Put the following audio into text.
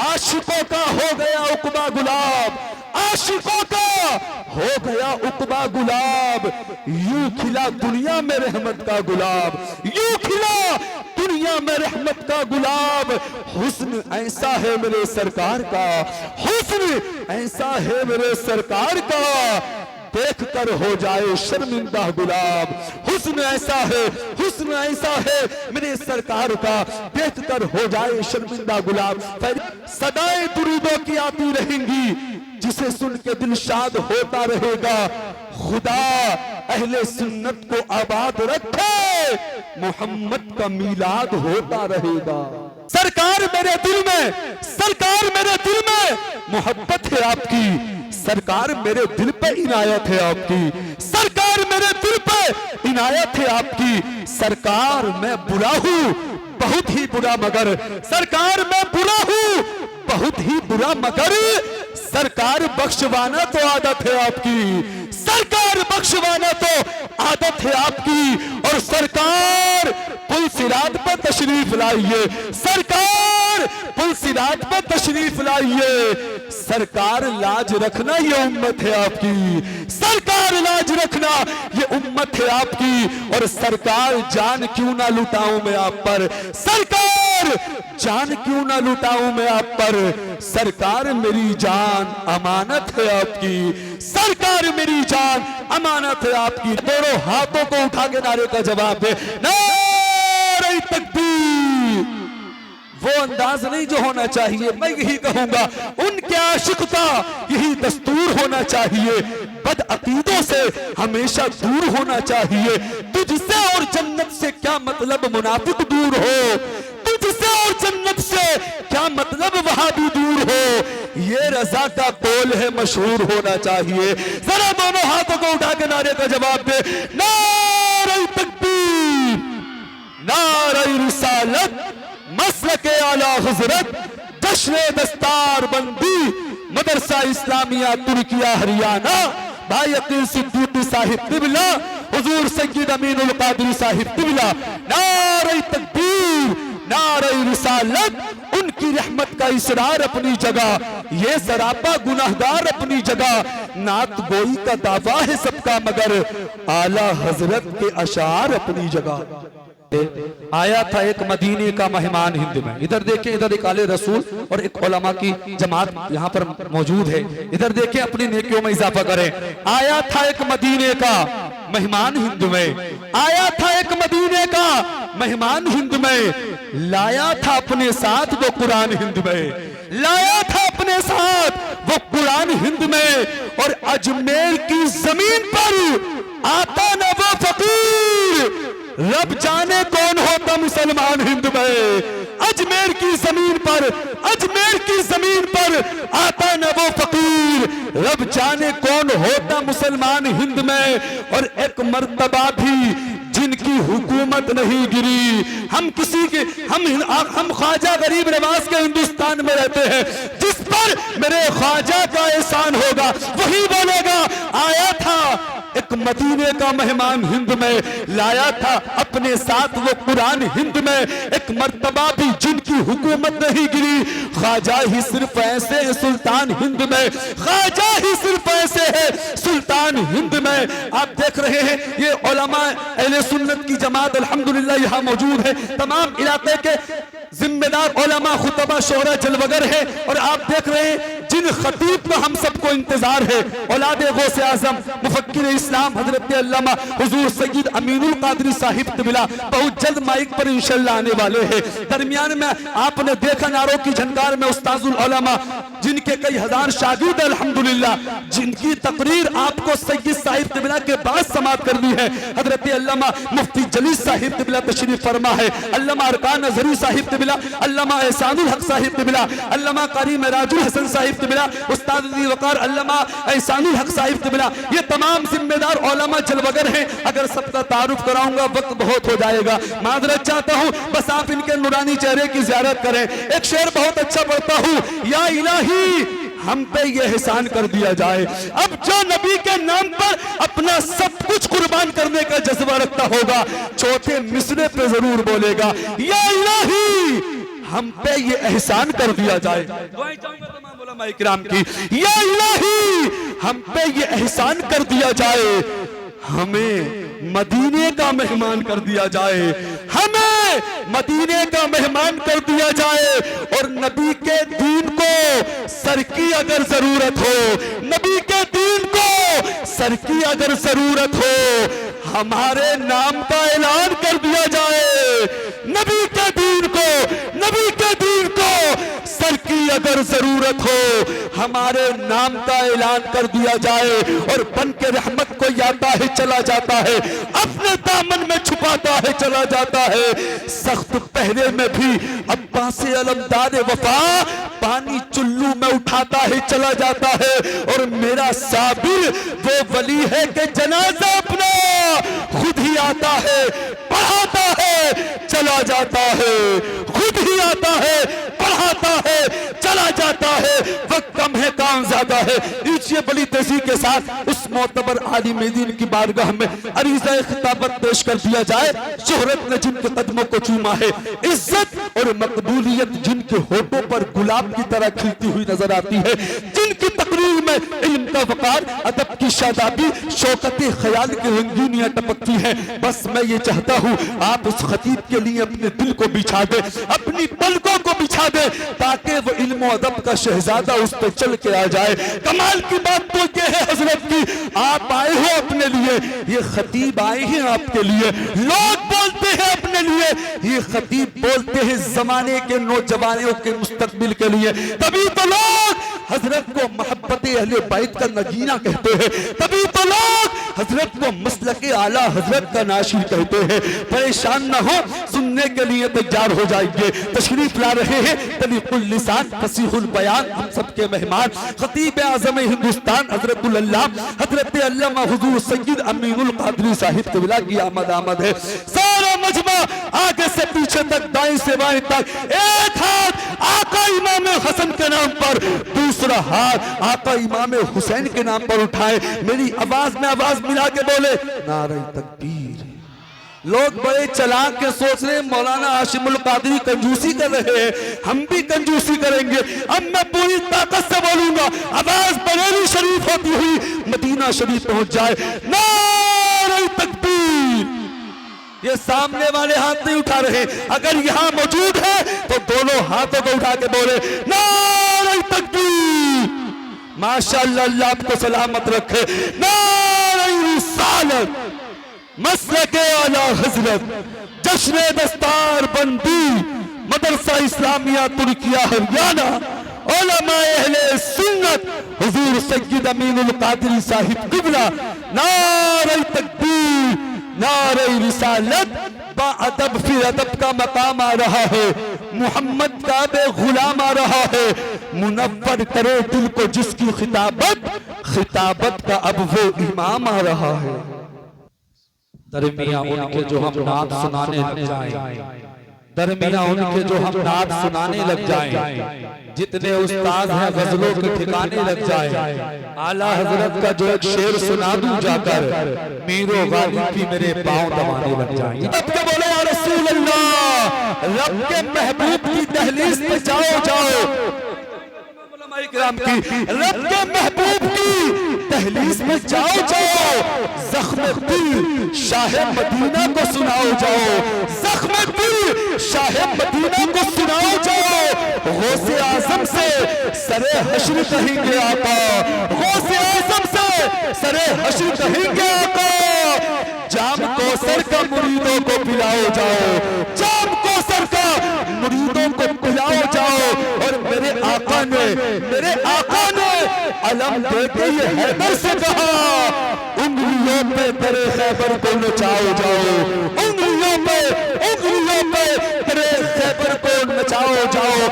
आशिकों का हो गया उकबा गुलाब, आशिकों का हो गया उकबा गुलाब, यूं खिला दुनिया में रहमत का गुलाब, यूं खिला दुनिया में रहमत का गुलाब। हुस्न ऐसा है मेरे सरकार का, हुस्न ऐसा है मेरे सरकार का, देख कर हो जाए शर्मिंदा गुलाब। हुस्न ऐसा है, हुस्न ऐसा है मेरे सरकार का, देख कर हो जाए शर्मिंदा गुलाब। सदाएं दुरूदों की आती रहेंगी, जिसे सुन के दिल शाद होता रहेगा। खुदा अहले सुन्नत को आबाद रखे, मोहम्मद का मीलाद होता रहेगा। सरकार मेरे दिल में, सरकार मेरे दिल में मोहब्बत है आपकी, सरकार मेरे दिल पे इनायत है आपकी, सरकार मेरे दिल पे इनायत है आपकी। सरकार मैं बुरा हूं बहुत ही बुरा, मगर सरकार मैं बुरा हूं बहुत ही बुरा, मगर सरकार बख्शवाना तो आदत है आपकी, सरकार बख्शवाना तो आदत है आपकी। और सरकार पुल सिरात पर तशरीफ लाइए, सरकार पुल सिरात पर तशरीफ लाइए। सरकार लाज रखना ये उम्मत है आपकी, सरकार लाज रखना ये उम्मत है आपकी। और सरकार जान क्यों ना लुटाऊं मैं आप पर, सरकार जान क्यों ना लुटाऊं मैं आप पर, सरकार मेरी जान अमानत है आपकी, सरकार मेरी जान अमानत है आपकी। दोनों हाथों को उठा के नारे का जवाब दे, नारे तकबीर। वो अंदाज नहीं जो होना चाहिए, मैं यही कहूंगा उनके आशिक का यही दस्तूर होना चाहिए। बदअकीदों से हमेशा दूर होना चाहिए। तुझसे और जन्नत से क्या मतलब मुनाफिक दूर हो, तुझसे और जन्नत से क्या मतलब वहां भी दूर हो। ये रजा का कौल है मशहूर होना चाहिए। जरा दोनों हाथों को उठा के नारे का जवाब दे, नारे तकबीर, नारे रिसालत, मसलके आला हजरत, जश्न दस्तार बंदी, मदरसा इस्लामिया तुर्किया हरियाणा, भाई अकील सिद्दीकी साहिब तिबला, हुजूर सैयद अमीनुल कादरी साहिब तिबला। नारे तकबीर, नारे रिसालत, उनकी रहमत का इसरार अपनी जगह, ये सरापा गुनाहगार अपनी जगह। नात गोई का दावा है सबका, मगर आला हजरत के अशार अपनी जगह। आया था एक मदीने का मेहमान हिंद में, इधर देखें, इधर एक आले रसूल और एक उलमा की जमात यहाँ पर मौजूद है। इधर देखें, अपनी नेकियों में इजाफा करें। आया था एक मदीने का मेहमान हिंद में, आया था एक मदीने का मेहमान हिंद में, लाया था अपने साथ वो कुरान हिंद में, लाया था अपने साथ वो कुरान हिंद में। और अजमेर की जमीन पर आता न वो फकीर, रब जाने कौन होता मुसलमान हिंद में। अजमेर की जमीन पर, अजमेर की जमीन पर आता न वो फकीर, रब जाने कौन होता मुसलमान हिंद में। और एक मर्तबा भी जिनकी हुकूमत नहीं गिरी, हम किसी के हम ख्वाजा गरीब नवाज के हिंदुस्तान में रहते हैं, जिस पर मेरे ख्वाजा का एहसान होगा वही बोलेगा आया था एक मदीने का मेहमान हिंद में, लाया था अपने साथ वो कुरान हिंद में। एक मर्तबा भी जिनकी हुकूमत नहीं गिरी, ख्वाजा ही सिर्फ ऐसे है सुल्तान हिंद में, ख्वाजा ही सिर्फ ऐसे है सुल्तान हिंद में। आप देख रहे हैं ये उलमा अहले सुन्नत की जमात अल्हम्दुलिल्लाह यहाँ मौजूद है, तमाम इलाके के जिम्मेदार उलमा खुतबा शोहरा जलवगर है। और आप देख रहे हैं जिन खतीब का हम सबको इंतजार है, औलादे गौसे आजम मुफक्किर इस्लाम हजरत अल्लामा हुजूर सैयद अमीनुल कादरी साहिब तिबला बहुत जल्द माइक पर इंशाअल्लाह आने वाले हैं। दरमियान में आपने देखा नारों की झनकार में उस्ताजुल उलमा, जिनके कई हजार शागिर्द अल्हम्दुलिल्लाह, जिनकी तकरीर आपको सैयद साहिब तिबला के बाद समाप्त करनी है। हजरत अल्लामा मुफ्ती जलील साहिब तिबला तशरीफ फरमा है, अल्लामा अरकान नजरी साहिब तिबला, अल्लामा एहसानुल हक साहिब तिबला, अल्लामा कारी मेराजुल हसन साहिब तिबला, उस्ताद वकार अल्लामा एहसानुल हक साहिब तिबला, ये तमाम जिम्मेदार उलमा जलवगर हैं। अगर सबका तारुफ कराऊंगा वक्त बहुत हो जाएगा, माजरत चाहता हूं, बस आप इनके नूरानी चेहरे की ज़ियारत करें। एक शेर बहुत अच्छा पढ़ता हूं, या इलाही हम पे ये एहसान कर दिया जाए। अब जो नबी के नाम पर अपना सब कुछ कुर्बान करने का जज्बा रखता होगा, चौथे मिसरे पे जरूर बोलेगा या इलाही ہم پہ یہ احسان کر دیا جائے. دعائیں چاہوں گا تمام علماء کرام کی. یا الہی ہم پہ یہ احسان کر دیا جائے, ہمیں مدینے کا مہمان کر دیا جائے, ہمیں مدینے کا مہمان کر دیا جائے, اور نبی کے دین کو سر کی اگر ضرورت ہو, نبی کے دین کو سر کی اگر ضرورت ہو, ہمارے نام کا اعلان کر دیا جائے. نبی کے دین کو, نبی کے دین کو سر کی اگر ضرورت ہو, ہمارے نام کا اعلان کر دیا جائے, اور بن کے رحمت کو آتا ہے چلا جاتا ہے, اپنے دامن میں چھپاتا ہے چلا جاتا ہے. سخت پہرے میں بھی عباس علمدار وفا پانی چلو میں اٹھاتا ہے چلا جاتا ہے, اور میرا صابر وہ ولی ہے کہ جنازہ اپنا خود ہی آتا ہے, پڑھاتا ہے چلا جاتا ہے, خود ہی آتا ہے پڑھاتا ہے چلا جاتا ہے. وقت کم ہے کام زیادہ ہے, یہ بڑی تیزی کے ساتھ اس معتبر عالم دین کی بارگاہ میں عریضہ خطابت پیش کر دیا جائے. شہرت نے جن کے قدموں کو چوما ہے, عزت اور مقبولیت جن کے ہونٹوں پر گلاب کی طرح کھلتی ہوئی نظر آتی ہے, جن کی تقریر میں علم کا وقار, ادب کی شادابی, شوکت خیال کی رنگینیاں ٹپکتی ہیں. بس میں یہ چاہتا ہوں آپ اس خطیب کے لیے اپنے دل کو بچھا دیں, اپنی پلکوں کو بچھا دیں, تاکہ وہ علم و ادب کا شہزادہ اس پہ چل کے آ جائے. کمال کی بات تو یہ ہے حضرت کی, آپ آئے ہو اپنے لیے, یہ خطیب آئے ہیں آپ کے لیے. لوگ بولتے ہیں اپنے لیے, یہ خطیب بولتے ہیں زمانے کے نوجوانوں کے مستقبل کے لیے. تبھی تو لوگ حضرت کو محبت اہل بیت کا نگینہ کہتے ہیں, تبھی تو لوگ حضرت کو مسلک اعلیٰ حضرت کا ناشر کہتے ہیں. پریشان نہ ہو, سننے کے لیے تیار ہو جائیں گے. تشریف لا رہے ہیں طلیق اللسان فصیح البیان, ہم سب کے مہمان خطیب اعظم ہندوستان حضرت اللہ حضرت علامہ حضور سید امین القادری صاحب قبلہ کی آمد ہے. سارا مجمع آگے سے پیچھے تک, دائیں سے بائیں تک, ایک ہاتھ آقا امام حسن کے نام پر, دوسرا ہاتھ آقا امام حسین کے نام پر اٹھائے. میری آواز میں آواز ملا کے بولے نعرہ تکبیر. لوگ بڑے چلاک کے سوچ رہے ہیں مولانا ہاشم القادری کنجوسی کر رہے ہیں, ہم بھی کنجوسی کریں گے. اب میں پوری طاقت سے بولوں گا, آواز بریلی شریف ہوتی ہوئی مدینہ شریف پہنچ جائے. نعرہ تکبیر. یہ سامنے والے ہاتھ نہیں اٹھا رہے, اگر یہاں موجود ہے تو دونوں ہاتھوں کو اٹھا کے بولے نعرہ تکبیر. ماشاءاللہ, اللہ آپ کو سلامت رکھے. نعرہ رسالت, مسلک اعلیٰ حضرت, جشن دستار بندی, مدرسہ اسلامیہ ترکیہ ہریانہ, علماء اہل سنت حضور سید امین القادری صاحب قبلہ. نعرہ تکبیر, نعرہ رسالت. با ادب فی ادب کا مقام آ رہا ہے, محمد کا بے غلام آ رہا ہے. منور کرے دل کو جس کی خطابت, خطابت کا اب وہ امام آ رہا ہے. درمیان ان کے جو ہم نعت سنانے لگ جائیں, درمیان ان کے جو ہم نعت سنانے لگ جائیں, جتنے استاذ ہیں غزلوں کے ٹھکانے لگ جائیں. اعلیٰ حضرت کا جو ایک شعر سنا دوں جا کر, میر و غالب بھی میرے پاؤں دبانے لگ جائیں. اب کے بولے یا رسول اللہ, رب کے محبوب کی دہلیز پہ جاؤ جاؤ, کرام کی رب کے محبوب کی دہلیز میں جاؤ جاؤ, زخم دل شاہ مدینہ کو سناؤ جاؤ, زخم دل شاہ مدینہ کو سناؤ جاؤ. غوث اعظم سے سرے حشر کہیں گے آقا, غوث اعظم سے سرے حشر کہیں گے آقا. جام کوثر کا مریدوں کو پلاؤ جاؤ, جام کوثر کا مریدوں کو پلاؤ جاؤ. اور میرے آقا نے علم دے کے یہ حیدر سے کہا, انگلیوں پہ تیرے خیبر کو نچاؤ جاؤ, انگلیوں پہ تیرے خیبر کو نچاؤ جاؤ.